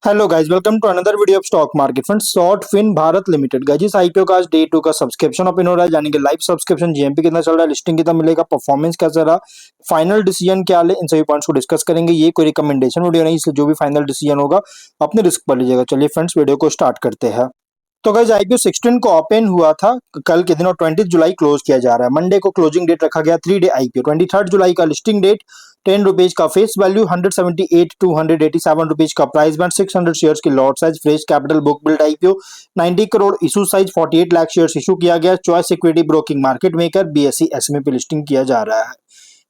Hello guys, welcome to another video of stock market friends. Short fin Bharat limited guys, इस IPO का आज day 2 का subscription open हो रहा है, यानी कि लाइव सब्सक्रिप्शन। जीएमपी कितना चल रहा है, लिस्टिंग कितना मिलेगा, परफॉर्मेंस कैसा रहा, फाइनल डिसीजन क्या ले, इन सभी पॉइंट्स को डिस्कस करेंगे। ये कोई रिकमेंडेशन वीडियो नहीं, इसलिए जो भी फाइनल डिसीजन होगा अपने रिस्क पर लीजिएगा। चलिए फ्रेंड्स, वीडियो को स्टार्ट करते हैं। तो गाइस, आईपीओ 16 को ओपन हुआ था कल के दिन और 20 जुलाई क्लोज किया जा रहा है। मंडे को क्लोजिंग डेट रखा गया 3 डे आईपीओ। 23 जुलाई का लिस्टिंग डेट, 10 रुपीज का फेस वैल्यू, 178 टू 187 रुपीज का प्राइस बैंड, 600 शेयर्स की lot size, fresh capital, book build IPO, 90 crore issue size, 48 lakh shares issue किया गया। Choice security broking market maker, BSE SME पे listing किया जा रहा है।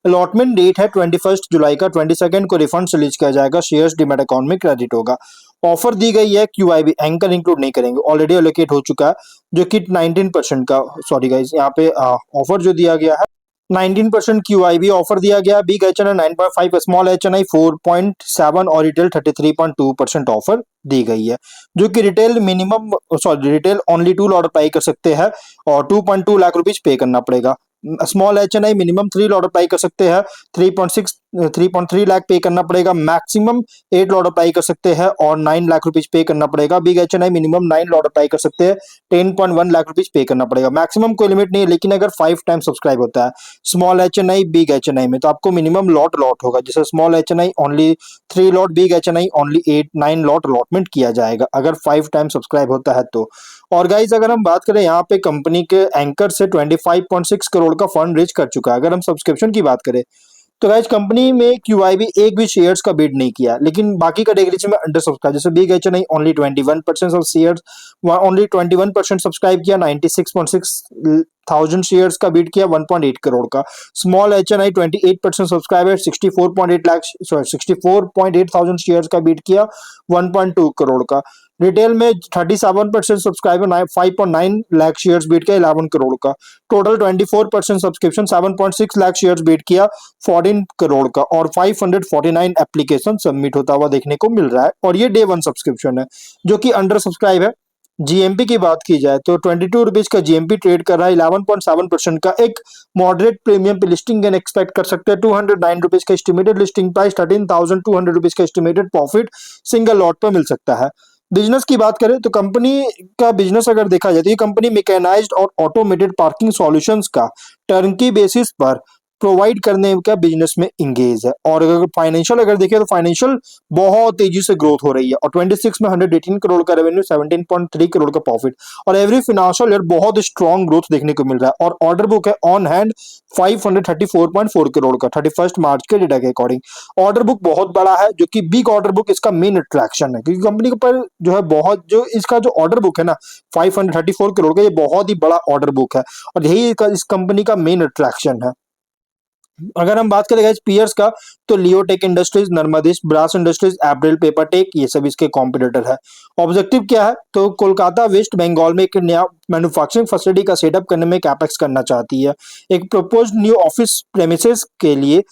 अलॉटमेंट डेट है 21 जुलाई का। 22 को रिफंड रिलीज किया जाएगा, शेयर्स डीमैट अकाउंट में क्रेडिट होगा। ऑफर दी गई है, क्यूआईबी एंकर इंक्लूड नहीं करेंगे, ऑलरेडी एलोकेट हो चुका है, जो कि 19% का, सॉरी गाइस, यहाँ पे ऑफर जो दिया गया है 19% क्यूआईबी ऑफर दिया गया। बिग एचएनआई 9.5, स्मॉल एचएनआई 4.7 और रिटेल 33.2% ऑफर दी गई है, जो कि retail minimum, sorry retail only 2 lot apply कर सकते हैं और 2.2 लाख रुपीज पे करना पड़ेगा। Small HNI minimum 3 lot apply कर सकते हैं, 3.3 लाख पे करना पड़ेगा। मैक्सिमम 8 लॉट अप्लाई कर सकते हैं और 9 लाख रुपीज पे करना पड़ेगा। Big HNI minimum 9 lot apply कर सकते हैं, 10.1 लाख रुपीज पे करना पड़ेगा। मैक्सिमम कोई लिमिट नहीं है, लेकिन अगर 5 टाइम सब्सक्राइब होता है स्मॉल एचएनआई बिग एचएनआई में, तो आपको मिनिमम लॉट होगा। जैसे small HNI only 3 lot, big HNI only 8-9 lot allotment किया जाएगा अगर 5 टाइम सब्सक्राइब होता है तो। और गाइज, अगर हम बात करें यहाँ पे कंपनी के एंकर से 25.6 करोड़ का फंड रेज कर चुका है। अगर हम सब्सक्रिप्शन की बात करें तो गाइज, कंपनी में क्यूआईबी एक भी शेयर्स का बिड नहीं किया, लेकिन बाकी कैटेगरीज में अंडर सब्सक्राइब, जैसे big HNI only 21% of shares, only 21% subscribe किया, 96.6 थाउजेंड शेयर्स का बिड किया, 1.8 करोड़ का। स्मॉल एचएनआई 28% सब्सक्राइब है, 64.8 लाख, सॉरी 64.8 थाउजेंड शेयर्स का बिड किया, 1.2 करोड़ का। रिटेल में 37% सब्सक्राइबर, 5.9 लाख शेयर्स बीट किया, 11 करोड़ का। Total 24% subscription, 7.6 lakh shares beat किया, 14 करोड़ का। और 549 एप्लीकेशन सबमिट होता हुआ देखने को मिल रहा है, और ये डे 1 सब्सक्रिप्शन है जो कि अंडर सब्सक्राइब है। जीएमपी की बात की जाए तो 22 रुपीज का जीएमपी ट्रेड कर रहा है, 11.7% का एक मॉडरेट प्रीमियम पे लिस्टिंग गेन एक्सपेक्ट कर सकते हैं। 209 रुपीज का एस्टिमेटेड लिस्टिंग प्राइस, 13,200 रुपीज का एस्टिमेटेड प्रॉफिट सिंगल लॉट पर मिल सकता है। बिजनेस की बात करें तो कंपनी का बिजनेस अगर देखा जाए तो ये कंपनी मैकेनाइज्ड और ऑटोमेटेड पार्किंग सॉल्यूशंस का टर्नकी बेसिस पर प्रोवाइड करने का बिजनेस में इंगेज है। और अगर फाइनेंशियल अगर देखें तो फाइनेंशियल बहुत तेजी से ग्रोथ हो रही है, और 26 में 118 करोड़ का रेवेन्यू, 17.3 करोड़ का प्रॉफिट, और एवरी फाइनेंशियल ईयर बहुत स्ट्रॉन्ग ग्रोथ देखने को मिल रहा है। और ऑर्डर बुक है ऑन हैंड 534.4 करोड़ का 31 मार्च के डेटा के अकॉर्डिंग। ऑर्डर बुक बहुत बड़ा है, जो कि बिग ऑर्डर बुक इसका मेन अट्रैक्शन है, क्योंकि कंपनी के ऊपर जो है बहुत, जो इसका जो ऑर्डर बुक है ना 534 करोड़ का, ये बहुत ही बड़ा ऑर्डर बुक है, और यही इस कंपनी का मेन अट्रैक्शन है। अगर हम बात करें गाइस पीयर्स का, तो लियोटेक इंडस्ट्रीज, नर्मदिश, ब्रास इंडस्ट्रीज, एप्रिल पेपरटेक, ये सब इसके कॉम्पिटिटर है। ऑब्जेक्टिव क्या है, तो कोलकाता वेस्ट बंगाल में एक नया मैन्युफैक्चरिंग फैसिलिटी का सेटअप करने में कैपेक्स करना चाहती है। एक प्रपोज्ड न्यू ऑफिस प्रेमिसेस के लिए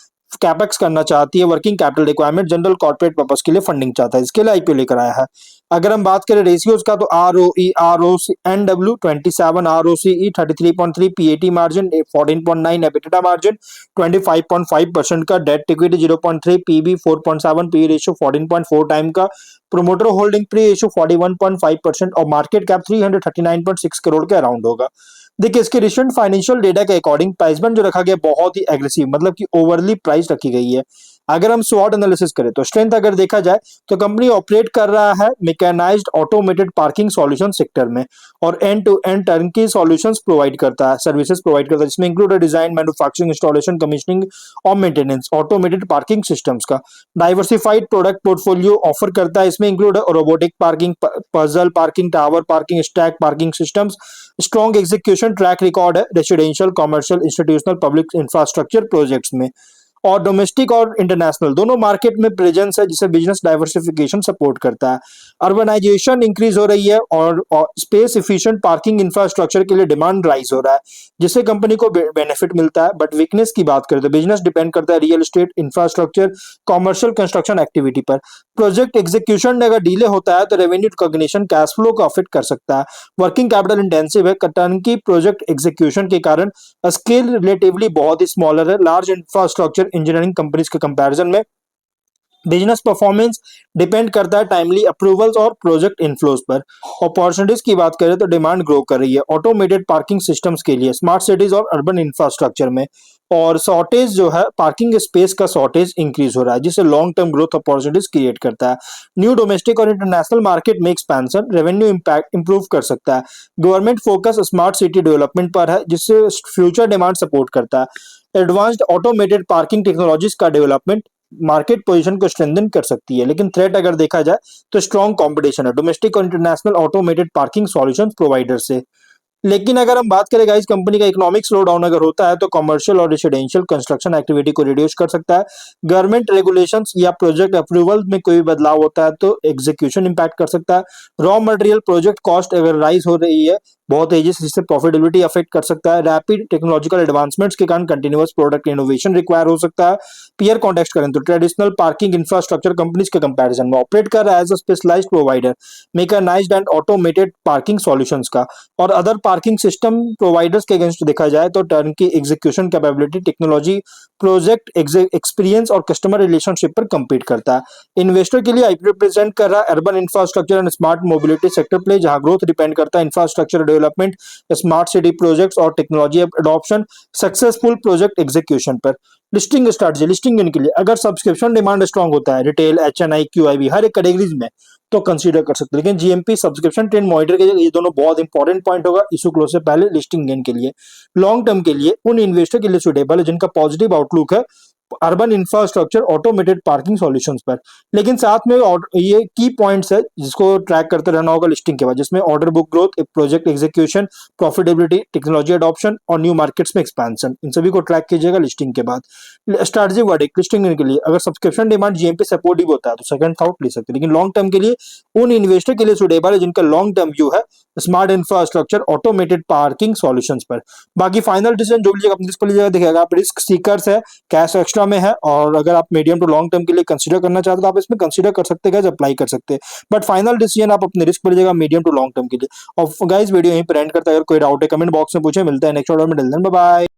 कैपेक्स करना चाहती है। Working capital requirement, general corporate purpose के लिए फंडिंग चाहता है, इसके लिए आईपीओ लेकर आया है। अगर हम बात करें रेशियोज का, तो ROE, ROC, NW 27, ROCE 33.3, PAT margin 14.9, EBITDA margin 25.5% का, debt equity 0.3, PB 4.7, P ratio 14.4 time का, प्रोमोटर होल्डिंग प्री रेशियो 41.5%, और मार्केट कैप 339.6 करोड़ के अराउंड होगा। देखिए, इसके रिसेंट फाइनेंशियल डेटा के अकॉर्डिंग प्राइस बैंड जो रखा गया बहुत ही एग्रेसिव, मतलब कि ओवरली प्राइस रखी गई है। अगर हम स्वॉट एनालिसिस करें तो स्ट्रेंथ अगर देखा जाए तो कंपनी ऑपरेट कर रहा है mechanised automated parking solution sector में, और end to end turnkey solutions provide करता है, सर्विसेज प्रोवाइड करता है, जिसमें include design, manufacturing, installation, commissioning और मेंटेनेंस ऑटोमेटेड पार्किंग सिस्टम्स का। डाइवर्सिफाइड प्रोडक्ट पोर्टफोलियो ऑफर करता है, इसमें include robotic parking, puzzle parking, tower parking, stack parking systems. Strong execution track record है residential, commercial, institutional, public infrastructure projects में, और domestic और international दोनों मार्केट में प्रेजेंस है, जिसे बिजनेस डाइवर्सिफिकेशन सपोर्ट करता है। अर्बनाइजेशन इंक्रीज हो रही है, और स्पेस इफिशिएंट पार्किंग इंफ्रास्ट्रक्चर के लिए डिमांड राइज हो रहा है, जिससे कंपनी को बेनिफिट मिलता है। बट वीकनेस की बात करें तो बिजनेस डिपेंड करता है real estate, infrastructure, commercial construction activity पर। प्रोजेक्ट एग्जीक्यूशन अगर डिले होता है तो रेवेन्यू रिकॉग्निशन, कैश फ्लो को अफेक्ट कर सकता है। वर्किंग कैपिटल इंटेंसिव है, टर्नकी प्रोजेक्ट एग्जीक्यूशन के कारण स्केल रिलेटिवली बहुत ही स्मॉलर है लार्ज इंफ्रास्ट्रक्चर इंजीनियरिंग कंपनीज के कंपैरिजन में। बिजनेस परफॉर्मेंस डिपेंड करता है टाइमली अप्रूवल्स और प्रोजेक्ट इनफ्लोज पर। अपॉर्चुनिटीज की बात करें तो डिमांड ग्रो कर रही है ऑटोमेटेड पार्किंग सिस्टम्स के लिए, स्मार्ट सिटीज और अर्बन इंफ्रास्ट्रक्चर में। और शॉर्टेज जो है, पार्किंग स्पेस का शॉर्टेज इंक्रीज हो रहा है, जिससे long term growth opportunities create करता है। न्यू डोमेस्टिक और इंटरनेशनल मार्केट में एक्सपेंशन रेवेन्यू इम्पैक्ट इंप्रूव कर सकता है। Government focus smart city development पर है, जिससे फ्यूचर डिमांड सपोर्ट करता है। एडवांस्ड ऑटोमेटेड पार्किंग टेक्नोलॉजीज का डेवलपमेंट मार्केट पोजीशन को स्ट्रेंथन कर सकती है। लेकिन थ्रेट अगर देखा जाए तो स्ट्रॉन्ग कंपटीशन है डोमेस्टिक और international automated parking solutions provider से। लेकिन अगर हम बात करें गाइस, कंपनी का इकोनॉमिक स्लो डाउन अगर होता है तो कमर्शियल और रेसिडेंशियल कंस्ट्रक्शन एक्टिविटी को रिड्यूस कर सकता है। गवर्नमेंट रेगुलेशंस या प्रोजेक्ट अप्रूवल में कोई भी बदलाव होता है तो एग्जीक्यूशन इंपैक्ट कर सकता है। रॉ मटेरियल प्रोजेक्ट कॉस्ट अगर राइज हो रही है बहुत तेजी से, जिससे प्रॉफिटेबिलिटी अफेक्ट कर सकता है। रैपिड टेक्नोलॉजिकल एडवांसमेंट्स के कारण कंटिन्यूअस प्रोडक्ट इनोवेशन रिक्वायर हो सकता है। पीयर कॉन्टेक्स्ट करें तो ट्रेडिशनल पार्किंग इंफ्रास्ट्रक्चर कंपनीज के कंपैरिजन में ऑपरेट कर रहा है as a specialised provider, mechanised and automated parking solutions का। और अदर पार्किंग सिस्टम प्रोवाइडर्स के अगेंस्ट देखा जाए तो turnkey execution capability, technology, project experience और कस्टमर रिलेशनशिप पर compete करता है। इन्वेस्टर के लिए आईपीओ रिप्रेजेंट कर रहा है urban infrastructure and smart mobility sector play, जहां ग्रोथ डिपेंड करता है infrastructure development, smart city projects और technology adoption, successful project execution पर। लिस्टिंग स्ट्रैटेजी, लिस्टिंग के लिए अगर सब्सक्रिप्शन डिमांड स्ट्रांग होता है रिटेल, एचएनआई, क्यूआईबी हर एक कैटेगरीज में तो कंसीडर कर सकते हैं। लेकिन जीएमपी सब्सक्रिप्शन ट्रेंड मॉनिटर के लिए ये दोनों बहुत इंपॉर्टेंट पॉइंट होगा इशू क्लोज से पहले लिस्टिंग गेन के लिए। लॉन्ग टर्म के लिए उन इन्वेस्टर के लिए सुटेबल है जिनका पॉजिटिव आउटलुक है urban infrastructure automated parking solutions पर। लेकिन साथ में ये की पॉइंट्स है जिसको ट्रैक करते रहना होगा लिस्टिंग के बाद, जिसमें order book growth, project execution, profitability, technology adoption और न्यू मार्केट्स में एक्सपेंशन, इन सभी को ट्रैक कीजिएगा लिस्टिंग के बाद। स्ट्रैटेजी वर्डिक्ट, लिस्टिंग के लिए अगर सब्सक्रिप्शन डिमांड जीएमपी सपोर्टिव होता है तो सेकंड थॉट ले सकते हैं। लेकिन लॉन्ग टर्म के लिए उन इन्वेस्टर के लिए सुटेबल है जिनका लॉन्ग टर्म व्यू है smart infrastructure automated parking solutions पर। बाकी फाइनल डिसीजन जो लीजिएगा अपने रिस्क पर लीजिएगा। देखिएगा आप रिस्क सीकर्स है, कैश एक्स्ट्रा में है, और अगर आप मीडियम टू लॉन्ग टर्म के लिए कंसीडर करना चाहते हो तो आप इसमें कंसीडर कर सकते हैं, अप्लाई कर सकते हैं। बट फाइनल डिसीजन आप अपने रिस्क पर लीजिएगा मीडियम टू लॉन्ग टर्म के लिए। और गाइस वीडियो यहीं पर एंड करता है। अगर कोई डाउट है कमेंट बॉक्स में पूछे। मिलता है नेक्स्ट वीडियो में। Bye bye.